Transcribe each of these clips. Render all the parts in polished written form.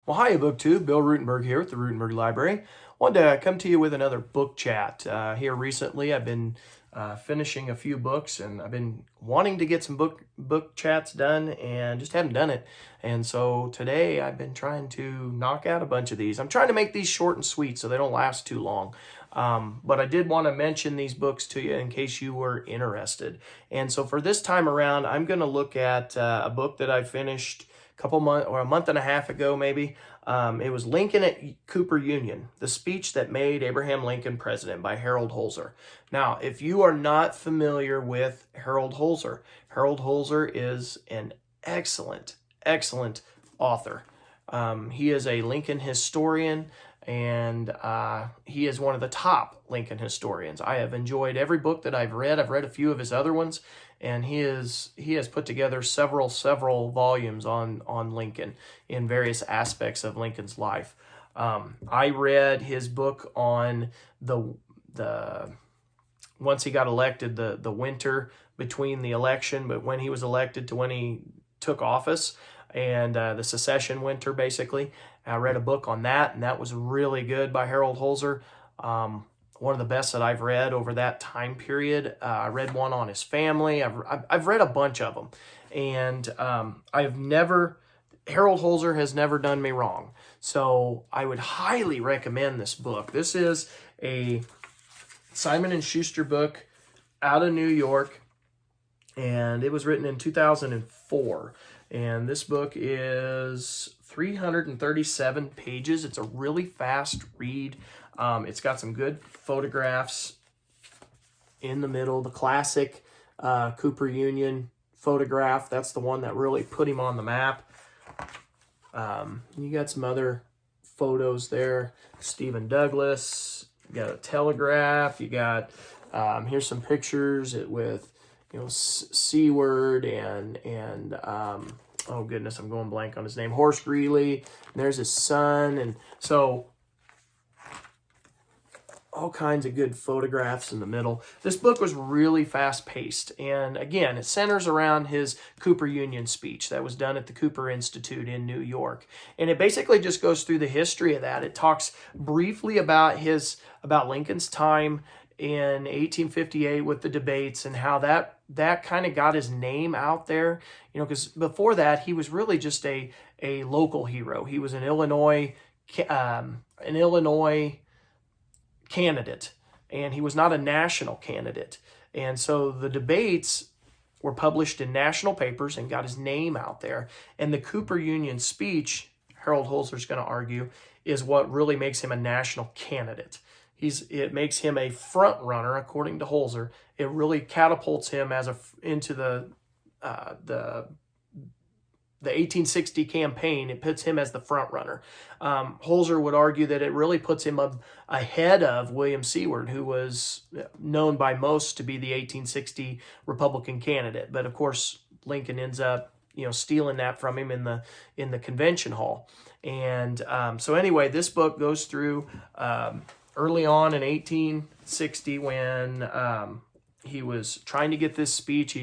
Well, hi, BookTube. Bill Ruttenberg here at the Ruttenberg Library. Wanted to come to you with another book chat. Here recently, I've been finishing a few books, and I've been wanting to get some book chats done, and just haven't done it. And so today, I've been trying to knock out a bunch of these. I'm trying to make these short and sweet so they don't last too long. But I did want to mention these books to you in case you were interested. And so for this time around, I'm going to look at a book that I finished couple months or a month and a half ago, maybe. It was Lincoln at Cooper Union, the speech that made Abraham Lincoln president by Harold Holzer. Now, if you are not familiar with Harold Holzer is an excellent, excellent author. He is a Lincoln historian, and he is one of the top Lincoln historians. I have enjoyed every book that I've read. I've read a few of his other ones, and he has put together several volumes on Lincoln in various aspects of Lincoln's life. I read his book on the once he got elected, the winter between the election, but when he was elected to when he took office, and the secession winter, basically. I read a book on that, and that was really good by Harold Holzer. One of the best that I've read over that time period. I read one on his family. I've read a bunch of them, and Harold Holzer has never done me wrong. So I would highly recommend this book. This is a Simon & Schuster book out of New York, and it was written in 2004. And this book is 337 pages. It's a really fast read. It's got some good photographs in the middle. The classic Cooper Union photograph. That's the one that really put him on the map. You got some other photos there. Stephen Douglas. You got a telegraph. You got, here's some pictures with, Seward and oh goodness, I'm going blank on his name, Horace Greeley, and there's his son, and so all kinds of good photographs in the middle. This book was really fast-paced, and again, it centers around his Cooper Union speech that was done at the Cooper Institute in New York, and it basically just goes through the history of that. It talks briefly about Lincoln's time in 1858 with the debates and how that kind of got his name out there, because before that he was really just a local hero. He was an Illinois candidate, and he was not a national candidate. And so the debates were published in national papers and got his name out there. And the Cooper Union speech, Harold Holzer's going to argue, is what really makes him a national candidate. It makes him a front runner, according to Holzer. It really catapults him into the 1860 campaign. It puts him as the front runner. Holzer would argue that it really puts him ahead of William Seward, who was known by most to be the 1860 Republican candidate. But of course, Lincoln ends up stealing that from him in the convention hall. And so anyway, this book goes through early on in 1860 when he was trying to get this speech.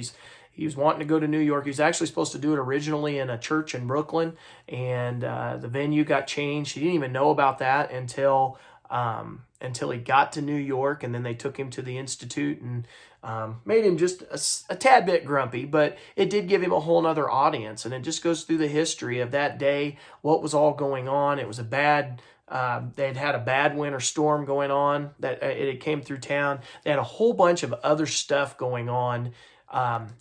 He was wanting to go to New York. He was actually supposed to do it originally in a church in Brooklyn, and the venue got changed. He didn't even know about that until he got to New York, and then they took him to the Institute and made him just a tad bit grumpy, but it did give him a whole nother audience, and it just goes through the history of that day, what was all going on. It was they had a bad winter storm going on that it came through town. They had a whole bunch of other stuff going on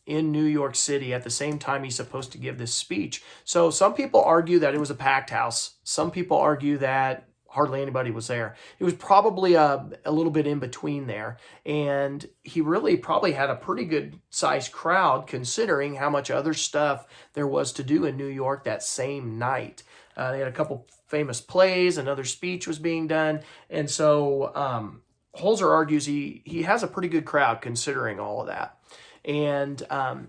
in New York City at the same time he's supposed to give this speech. So some people argue that it was a packed house. Some people argue that hardly anybody was there. It was probably a little bit in between there. And he really probably had a pretty good sized crowd considering how much other stuff there was to do in New York that same night. They had a couple famous plays, another speech was being done. And so Holzer argues he has a pretty good crowd considering all of that. And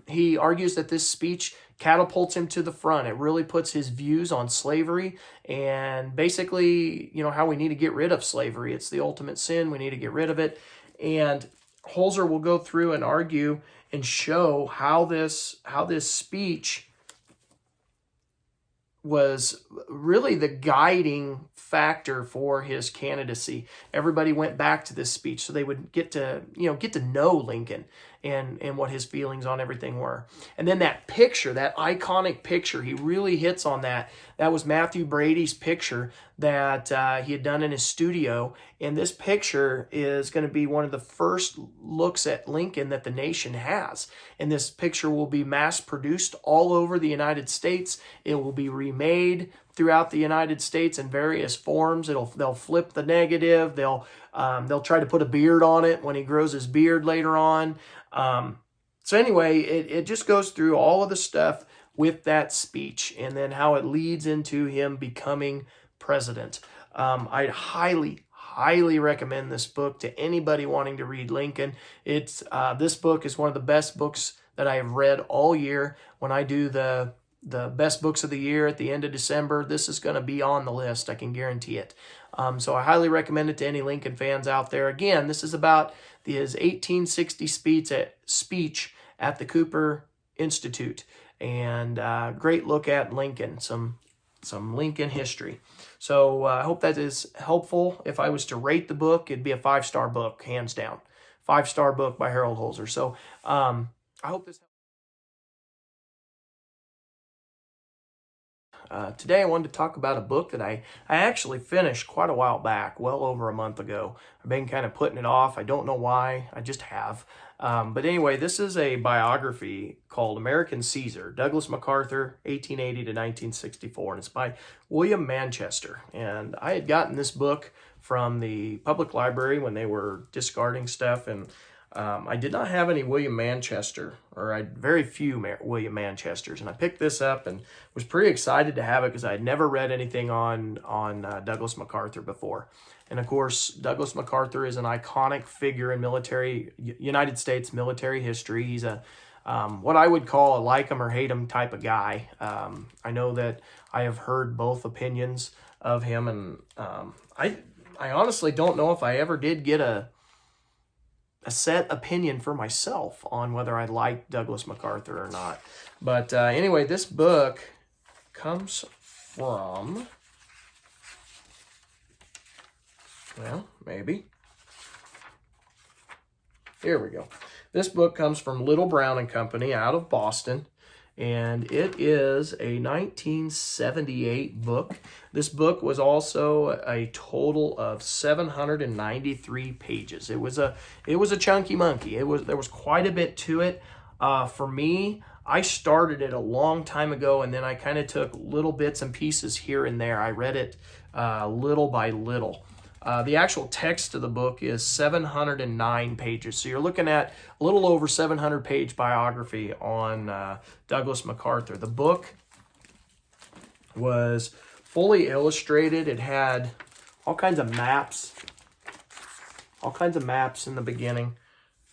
he argues that this speech catapults him to the front. It really puts his views on slavery and basically, how we need to get rid of slavery. It's the ultimate sin. We need to get rid of it. And Holzer will go through and argue and show how this speech was really the guiding factor for his candidacy. Everybody went back to this speech so they would get to know Lincoln and what his feelings on everything were. And then that picture, that iconic picture, he really hits on that. That was Matthew Brady's picture that he had done in his studio. And this picture is going to be one of the first looks at Lincoln that the nation has. And this picture will be mass produced all over the United States. It will be remade throughout the United States in various forms. They'll flip the negative. They'll try to put a beard on it when he grows his beard later on. So anyway, it just goes through all of the stuff with that speech and then how it leads into him becoming president. I'd highly recommend this book to anybody wanting to read Lincoln. This book is one of the best books that I have read all year. When I do the best books of the year at the end of December, this is going to be on the list. I can guarantee it. So I highly recommend it to any Lincoln fans out there. Again, this is about his 1860 speech at the Cooper Institute, and great look at Lincoln, some Lincoln history. So I hope that is helpful. If I was to rate the book, it'd be a 5-star book, hands down. 5-star book by Harold Holzer. So I hope this helps. Today I wanted to talk about a book that I actually finished quite a while back, well over a month ago. I've been kind of putting it off. I don't know why. I just have. But anyway, this is a biography called American Caesar, Douglas MacArthur, 1880 to 1964, and it's by William Manchester. And I had gotten this book from the public library when they were discarding stuff, and I did not have any William Manchester, or I had very few William Manchesters, and I picked this up and was pretty excited to have it because I had never read anything on Douglas MacArthur before. And of course, Douglas MacArthur is an iconic figure in United States military history. He's a what I would call a like him or hate him type of guy. I know that I have heard both opinions of him, and I honestly don't know if I ever did get a set opinion for myself on whether I like Douglas MacArthur or not. But anyway, this book comes from, well, maybe. Here we go. This book comes from Little Brown and Company out of Boston, and it is a 1978 book. This book was also a total of 793 pages. It was a chunky monkey. There was quite a bit to it. For me, I started it a long time ago, and then I kind of took little bits and pieces here and there. I read it little by little. The actual text of the book is 709 pages. So you're looking at a little over 700-page biography on Douglas MacArthur. The book was fully illustrated. It had all kinds of maps in the beginning.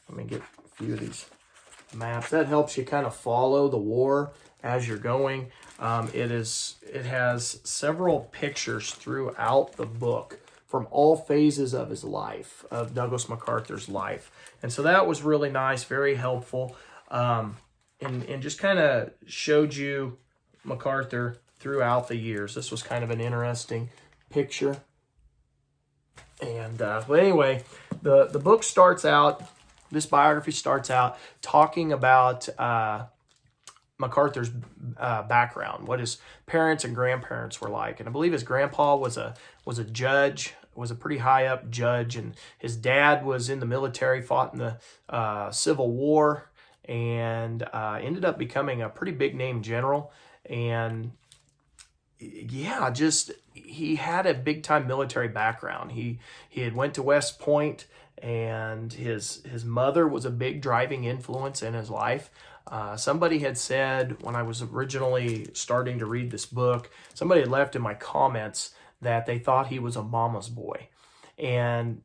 Let me get a few of these maps. That helps you kind of follow the war as you're going. It has several pictures throughout the book from all phases of his life, of Douglas MacArthur's life. And so that was really nice, very helpful, and just kind of showed you MacArthur throughout the years. This was kind of an interesting picture. And but anyway, the book starts out, this biography starts out talking about MacArthur's background, what his parents and grandparents were like. And I believe his grandpa was a judge, was a pretty high up judge, and his dad was in the military, fought in the Civil War, and ended up becoming a pretty big name general. And yeah, just he had a big time military background. He had went to West Point, and his mother was a big driving influence in his life. Somebody had said when I was originally starting to read this book, somebody had left in my comments that they thought he was a mama's boy. And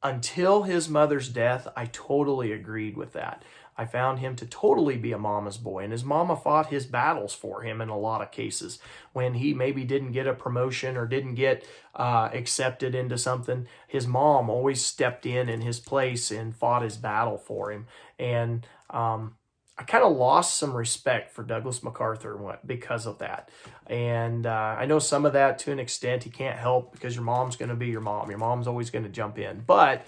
until his mother's death, I totally agreed with that. I found him to totally be a mama's boy, and his mama fought his battles for him in a lot of cases. When he maybe didn't get a promotion or didn't get accepted into something, his mom always stepped in his place and fought his battle for him. And I kind of lost some respect for Douglas MacArthur because of that. And I know some of that to an extent he can't help, because your mom's going to be your mom. Your mom's always going to jump in. But,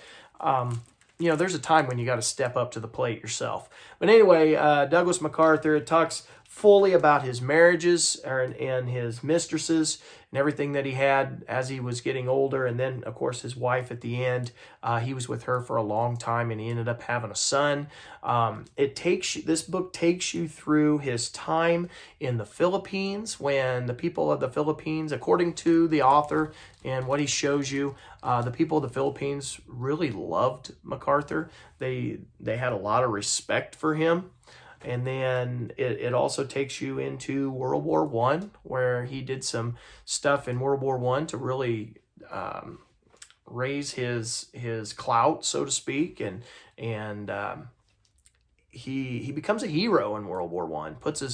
there's a time when you got to step up to the plate yourself. But anyway, Douglas MacArthur talks fully about his marriages and his mistresses and everything that he had as he was getting older. And then, of course, his wife at the end. He was with her for a long time, and he ended up having a son. This book takes you through his time in the Philippines, when the people of the Philippines, according to the author and what he shows you, the people of the Philippines really loved MacArthur. They had a lot of respect for him. And then it also takes you into World War I, where he did some stuff in World War I to really raise his clout, so to speak, and he becomes a hero in World War I,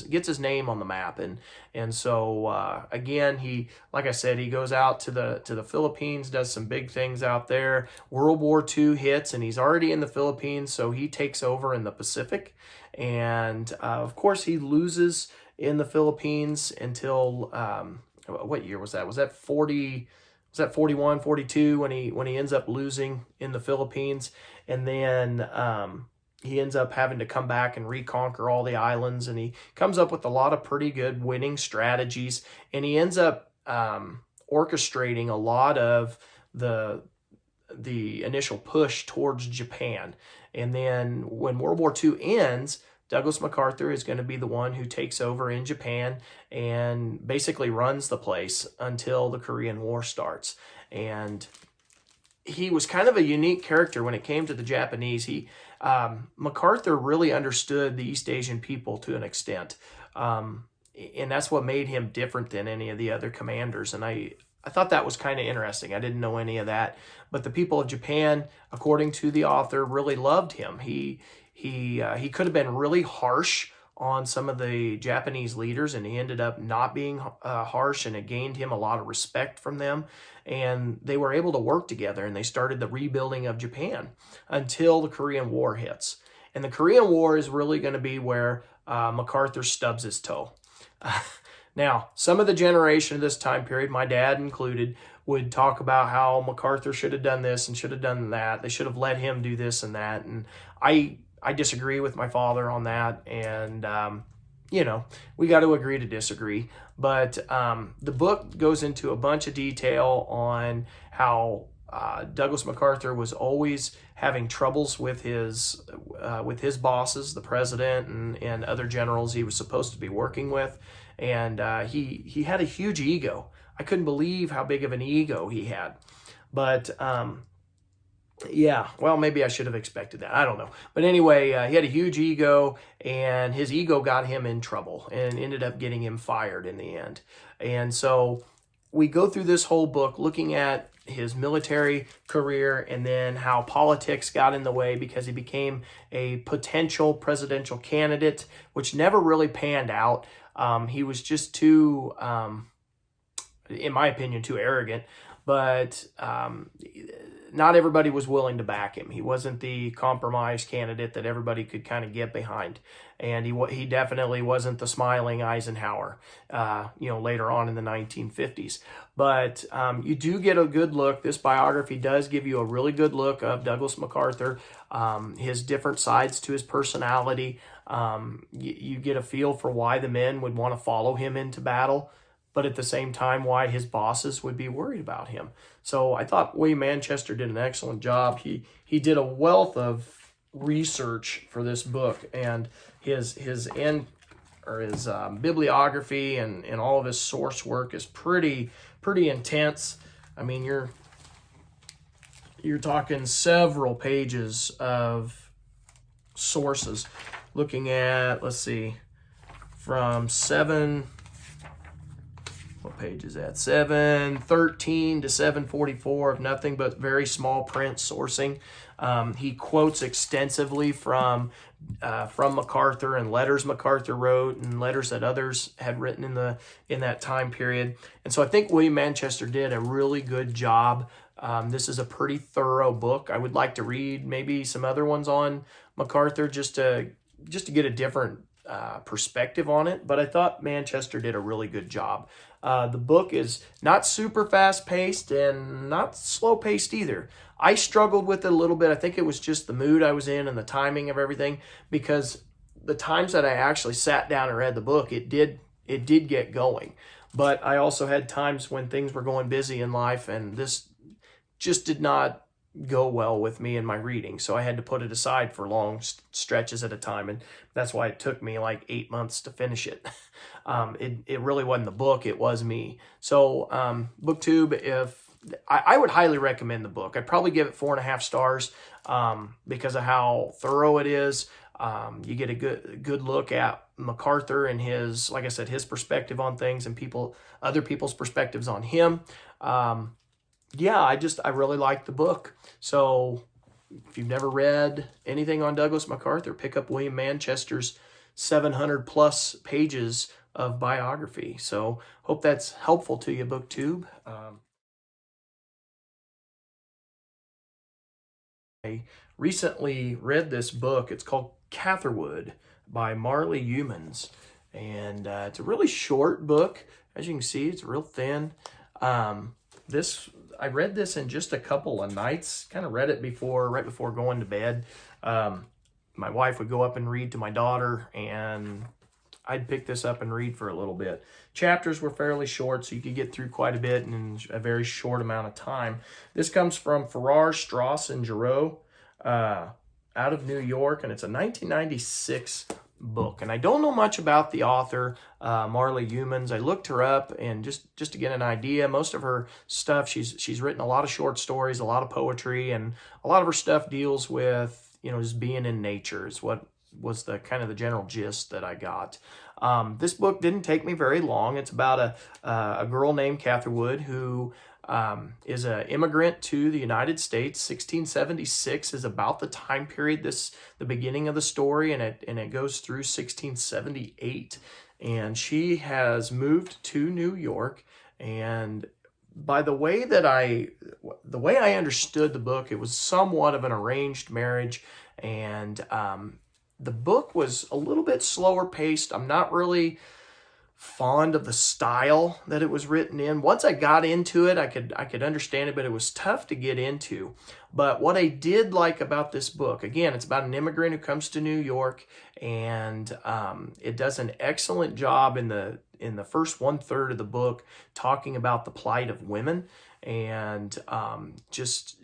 gets his name on the map, and so again, like I said, he goes out to the Philippines, does some big things out there. World War II hits, and he's already in the Philippines, so he takes over in the Pacific, and of course he loses in the Philippines until what year was that? Was that 40? Was that 41, 42 when he ends up losing in the Philippines, and then he ends up having to come back and reconquer all the islands, and he comes up with a lot of pretty good winning strategies, and he ends up orchestrating a lot of the initial push towards Japan. And then when World War II ends, Douglas MacArthur is going to be the one who takes over in Japan and basically runs the place until the Korean War starts. And he was kind of a unique character when it came to the Japanese. MacArthur really understood the East Asian people to an extent. And that's what made him different than any of the other commanders. And I thought that was kind of interesting. I didn't know any of that. But the people of Japan, according to the author, really loved him. He could have been really harsh on some of the Japanese leaders, and he ended up not being harsh, and it gained him a lot of respect from them. And they were able to work together, and they started the rebuilding of Japan until the Korean War hits. And the Korean War is really going to be where MacArthur stubs his toe. Now, some of the generation of this time period, my dad included, would talk about how MacArthur should have done this and should have done that. They should have let him do this and that. And I disagree with my father on that. And, we got to agree to disagree. But the book goes into a bunch of detail on how Douglas MacArthur was always having troubles with his bosses, the president and other generals he was supposed to be working with. And he had a huge ego. I couldn't believe how big of an ego he had. But yeah, well, maybe I should have expected that. I don't know. But anyway, he had a huge ego, and his ego got him in trouble and ended up getting him fired in the end. And so we go through this whole book looking at his military career, and then how politics got in the way because he became a potential presidential candidate, which never really panned out. He was just too, in my opinion, too arrogant. But not everybody was willing to back him. He wasn't the compromise candidate that everybody could kind of get behind. And he definitely wasn't the smiling Eisenhower, later on in the 1950s. But you do get a good look. This biography does give you a really good look of Douglas MacArthur, his different sides to his personality. You get a feel for why the men would want to follow him into battle, but at the same time, why his bosses would be worried about him. So I thought William Manchester did an excellent job. He did a wealth of research for this book, and his bibliography and all of his source work is pretty intense. I mean, you're talking several pages of sources, looking at, let's see, from what page is that? 713 to 744 of nothing but very small print sourcing. He quotes extensively from MacArthur and letters MacArthur wrote and letters that others had written in that time period. And so I think William Manchester did a really good job. This is a pretty thorough book. I would like to read maybe some other ones on MacArthur just to just to get a different perspective on it. But I thought Manchester did a really good job. The book is not super fast paced and not slow paced either. I struggled with it a little bit. I think it was just the mood I was in and the timing of everything, because the times that I actually sat down and read the book, it did get going. But I also had times when things were going busy in life, and this just did not go well with me in my reading. So I had to put it aside for long stretches at a time. And that's why it took me like 8 months to finish it. It really wasn't the book, it was me. So BookTube, if I would highly recommend the book. I'd probably give it 4.5 stars because of how thorough it is. You get a good look at MacArthur and his, like I said, his perspective on things, and other people's perspectives on him. Yeah, I really like the book. So if you've never read anything on Douglas MacArthur, pick up William Manchester's 700 plus pages of biography. So hope that's helpful to you, BookTube. I recently read this book. It's called Catherwood by Marley, and it's a really short book. As you can see, it's real thin. I read this in just a couple of nights. Kind of read it right before going to bed. My wife would go up and read to my daughter, and I'd pick this up and read for a little bit. Chapters were fairly short, so you could get through quite a bit in a very short amount of time. This comes from Farrar, Straus, and Giroux out of New York, and it's a 1996 book. And I don't know much about the author, Marley. I looked her up, and just to get an idea, most of her stuff, she's written a lot of short stories, a lot of poetry, and a lot of her stuff deals with, just being in nature is what was the kind of the general gist that I got. This book didn't take me very long. It's about a girl named Catherwood who is an immigrant to the United States. 1676 is about the time period, the beginning of the story, and it goes through 1678. And she has moved to New York, and by the way I understood the book, it was somewhat of an arranged marriage, and the book was a little bit slower paced. I'm not really fond of the style that it was written in. Once I got into it, I could understand it, but it was tough to get into. But what I did like about this book, again, it's about an immigrant who comes to New York, and it does an excellent job in the first 1/3 of the book talking about the plight of women, and just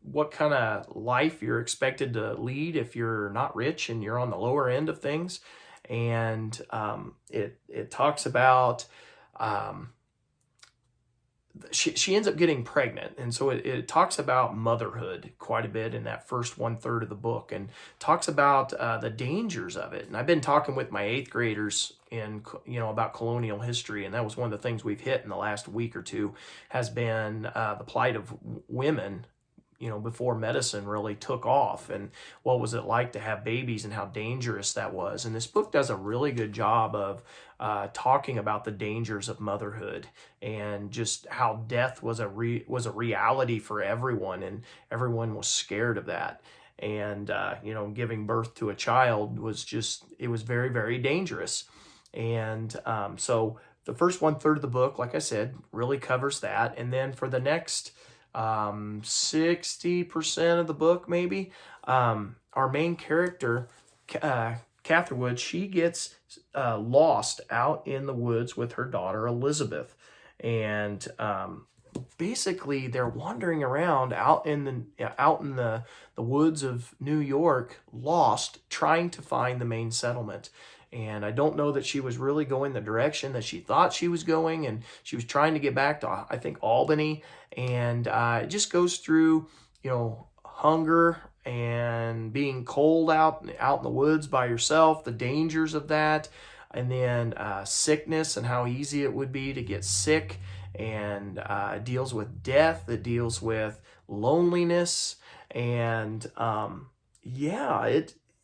what kind of life you're expected to lead if you're not rich and you're on the lower end of things. And it talks about she ends up getting pregnant, and so it talks about motherhood quite a bit in that first 1/3 of the book, and talks about the dangers of it. And I've been talking with my 8th graders about colonial history, and that was one of the things we've hit in the last week or two, has been the plight of women before medicine really took off, and what was it like to have babies and how dangerous that was. And this book does a really good job of talking about the dangers of motherhood, and just how death was a reality for everyone, and everyone was scared of that. And giving birth to a child was very, very dangerous. And so the first 1/3 of the book, like I said, really covers that. And then for the next 60% of the book, maybe, our main character, Catherwood, she gets lost out in the woods with her daughter Elizabeth, and basically they're wandering around out in the woods of New York, lost, trying to find the main settlement. And I don't know that she was really going the direction that she thought she was going, and she was trying to get back to, I think, Albany. And it just goes through, hunger and being cold out in the woods by yourself, the dangers of that, and then sickness and how easy it would be to get sick, and it deals with death, it deals with loneliness, and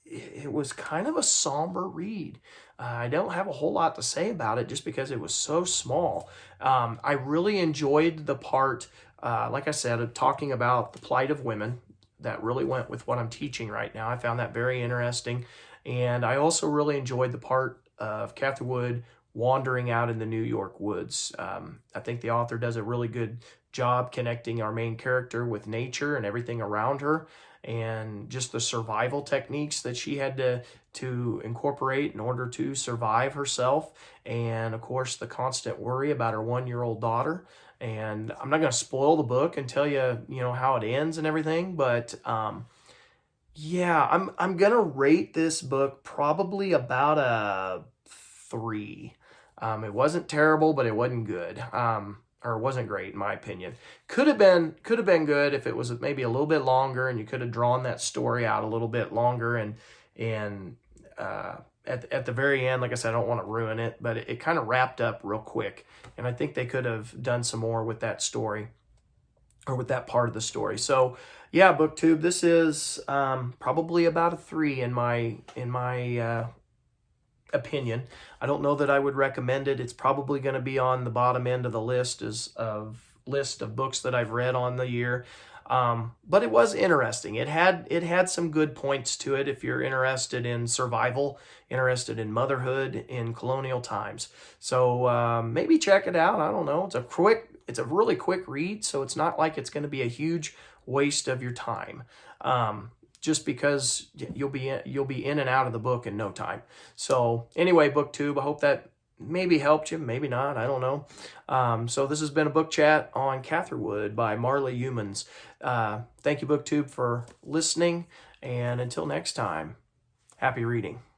it was kind of a somber read. I don't have a whole lot to say about it just because it was so small. I really enjoyed the part, like I said, of talking about the plight of women. that really went with what I'm teaching right now. I found that very interesting. And I also really enjoyed the part of Catherwood wandering out in the New York woods. I think the author does a really good job connecting our main character with nature and everything around her, and just the survival techniques that she had to incorporate in order to survive herself. And of course, the constant worry about her 1-year-old daughter. And I'm not going to spoil the book and tell you, how it ends and everything, but yeah, I'm gonna rate this book probably about a 3. It wasn't terrible, but it wasn't good. Or wasn't great in my opinion. Could have been good if it was maybe a little bit longer, and you could have drawn that story out a little bit longer. And at the very end, like I said, I don't want to ruin it, but it kind of wrapped up real quick, and I think they could have done some more with that story, or with that part of the story. So yeah, BookTube, this is probably about a 3 in my opinion. I don't know that I would recommend it. It's probably going to be on the bottom end of the list of books that I've read on the year. But it was interesting. It had some good points to it if you're interested in survival, interested in motherhood in colonial times. So maybe check it out. I don't know. It's a really quick read, so it's not like it's going to be a huge waste of your time. Just because you'll be in and out of the book in no time. So anyway, BookTube, I hope that maybe helped you, maybe not, I don't know. So this has been a book chat on Catherwood by Marley Humans. Thank you, BookTube, for listening, and until next time, happy reading.